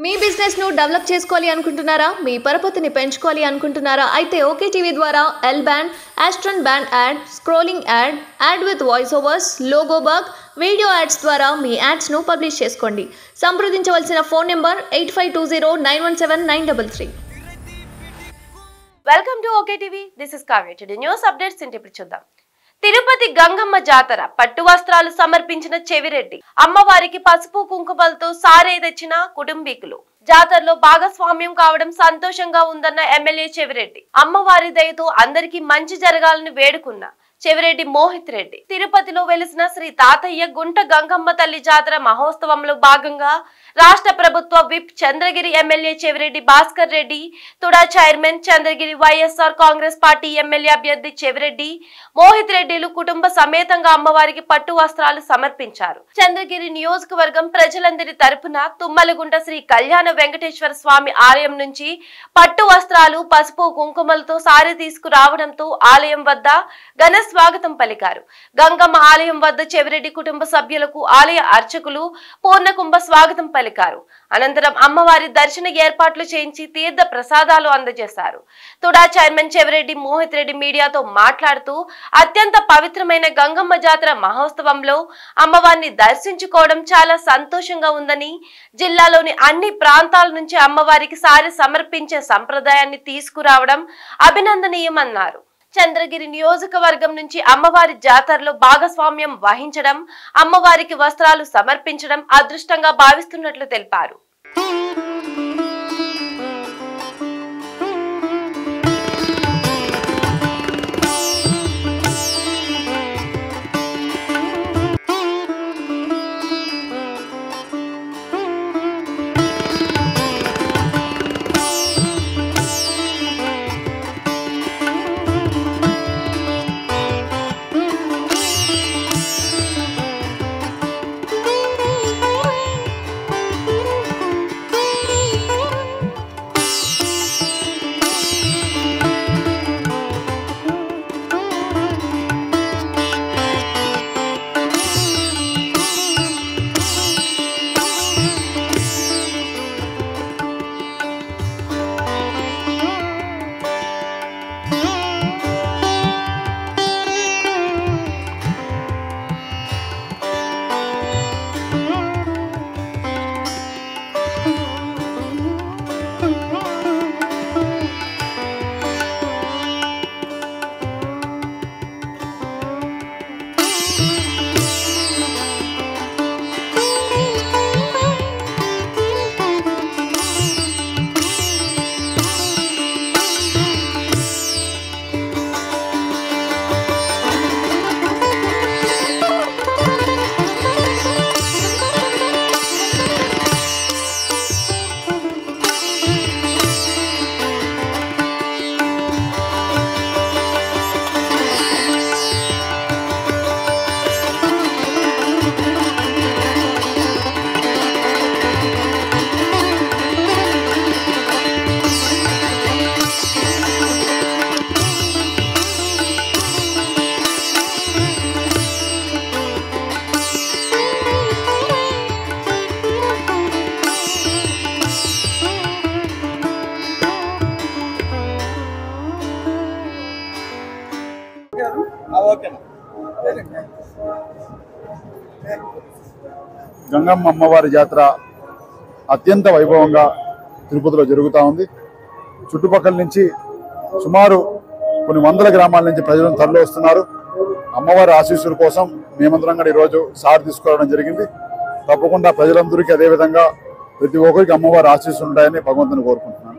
మీ business ను develop చేసుకోవాలి అనుకుంటున్నారా? మీ పరపతిని పెంచుకోవాలి అనుకుంటున్నారా? అయితే ఓకే టీవీ ద్వారా L band, aston band ad, scrolling ad, ad with voice overs, logo bug, video ads ద్వారా మీ యాడ్స్ ను పబ్లిష్ చేసుకోండి. సంప్రదించవలసిన phone number 8520917933. Welcome to OK TV. This is Kavya. Today news updates ఏంటి ఇప్పుడు చూద్దాం. తిరుపతి గంగమ్మ జాతర పట్టు వస్త్రాలు సమర్పించిన చెవిరెడ్డి, అమ్మవారికి పసుపు కుంకుమలతో సారే తెచ్చిన కుటుంబీకులు. జాతరలో భాగస్వామ్యం కావడం సంతోషంగా ఉందన్న ఎమ్మెల్యే చెవిరెడ్డి, అమ్మవారి దయతో అందరికీ మంచి జరగాలని వేడుకున్న చెవిరెడ్డి మోహిత్ రెడ్డి. తిరుపతిలో వెలిసిన శ్రీ తాతయ్య గుంట గంగమ్మ తల్లి జాతర మహోత్సవంలో భాగంగా రాష్ట్ర ప్రభుత్వ whip Chandragiri MLA Chevireddy Bhaskar Reddy, TUDA chairman Chandragiri YSR Congress party MLA అభ్యర్థి చెవిరెడ్డి మోహిత్ రెడ్డిలు కుటుంబ సమేతంగా అమ్మవారికి పట్టు వస్త్రాలు సమర్పించారు. చంద్రగిరి నియోజకవర్గం ప్రజలందరి తరపున తుమ్మలగుంట శ్రీ కళ్యాణ వెంకటేశ్వర స్వామి ఆలయం నుంచి పట్టు వస్త్రాలు, పసుపు కుంకుమలతో సారి తీసుకురావడంతో ఆలయం వద్ద ఘన స్వాగతం పలికారు. గంగమ్మ ఆలయం వద్ద చెవిరెడ్డి కుటుంబ సభ్యులకు ఆలయ అర్చకులు పూర్ణకుంభ స్వాగతం పలికారు. అనంతరం అమ్మవారి దర్శన ఏర్పాట్లు చేయించి తీర్థ ప్రసాదాలు అందజేశారు. తుడా చైర్మన్ చెవిరెడ్డి మోహిత్ రెడ్డి మీడియాతో మాట్లాడుతూ, అత్యంత పవిత్రమైన గంగమ్మ జాతర మహోత్సవంలో అమ్మవారిని దర్శించుకోవడం చాలా సంతోషంగా ఉందని, జిల్లాలోని అన్ని ప్రాంతాల నుంచి అమ్మవారికి సారి సమర్పించే సంప్రదాయాన్ని తీసుకురావడం అభినందనీయమన్నారు. చంద్రగిరి నియోజకవర్గం నుంచి అమ్మవారి జాతరలో భాగస్వామ్యం వహించడం, అమ్మవారికి వస్త్రాలు సమర్పించడం అదృష్టంగా భావిస్తున్నట్లు తెలిపారు. గంగమ్మ అమ్మవారి జాతర అత్యంత వైభవంగా తిరుపతిలో జరుగుతూ ఉంది. చుట్టుపక్కల నుంచి సుమారు కొన్ని వందల గ్రామాల నుంచి ప్రజలను తరలి వస్తున్నారు. అమ్మవారి ఆశీస్సుల కోసం మేమందరం కూడా ఈరోజు సారి తీసుకురావడం జరిగింది. తప్పకుండా ప్రజలందరికీ అదేవిధంగా ప్రతి ఒక్కరికి అమ్మవారి ఆశీస్సులు ఉంటాయని భగవంతుని కోరుకుంటున్నాను.